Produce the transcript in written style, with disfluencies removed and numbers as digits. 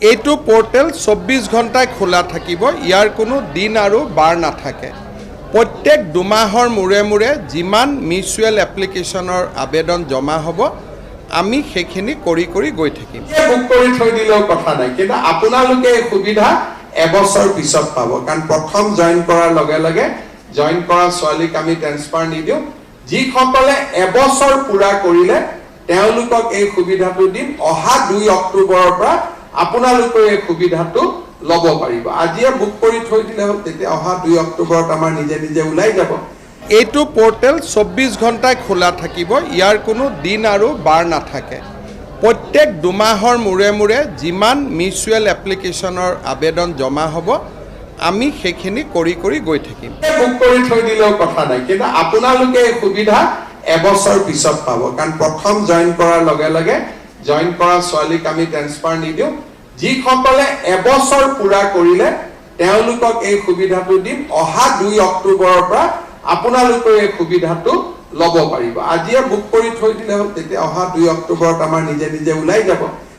এইটো পোৰ্টেল 24 ঘণ্টায় খোলা থাকিব। ইয়াৰ কোনো দিন আৰু বাৰ নাথাকে। প্ৰত্যেক দুমাহৰ মূৰে মূৰে যিমান মিউচুৱেল এপ্লিকেশ্যনৰ আবেদন জমা হ'ব আমি সেইখিনি কৰি গৈ থাকিম। বুক কৰি থৈ দিলেও কথা নাই, কিন্তু আপোনালোকে এই সুবিধা এবছৰ পিছত পাব। কাৰণ প্ৰথম জইন কৰাৰ লগে লগে জইন কৰা ছোৱালীক আমি ট্ৰেন্সফাৰ নিদিওঁ। যিসকলে এবছৰ পুৰা কৰিলে তেওঁলোকক এই সুবিধাটো দিম। অহা 2 অক্টোবৰৰ পৰা আপোনালোকে এই সুবিধাটো ল'ব পাৰিব। আজিয়ে বুক কৰি থৈ দিলে হ'ল, তেতিয়া অহা 2 অক্টোবৰত আমাৰ নিজে নিজে ওলাই যাব। এইটো পোৰ্টেল 24 ঘণ্টায় খোলা থাকিব। ইয়াৰ কোনো দিন আৰু বাৰ নাথাকে। প্ৰত্যেক দুমাহৰ মূৰে মূৰে যিমান মিউচুৱেল এপ্লিকেশ্যনৰ আবেদন জমা হ'ব আমি সেইখিনি কৰি গৈ থাকিম। বুক কৰি থৈ দিলেও কথা নাই, কিন্তু আপোনালোকে এই সুবিধা এবছৰ পিছত পাব। কাৰণ প্ৰথম জইন কৰাৰ লগে লগে জইন কৰা ছোৱালীক আমি ট্ৰেন্সফাৰ নিদিওঁ। যিসকলে এবছৰ পুৰা কৰিলে তেওঁলোকক এই সুবিধাটো দিম। অহা 2 অক্টোবৰৰ পৰা আপোনালোকে এই সুবিধাটো ল'ব পাৰিব। আজিয়ে বুক কৰি থৈ দিলে হ'ল, তেতিয়া অহা 2 অক্টোবৰত আমাৰ নিজে নিজে ওলাই যাব।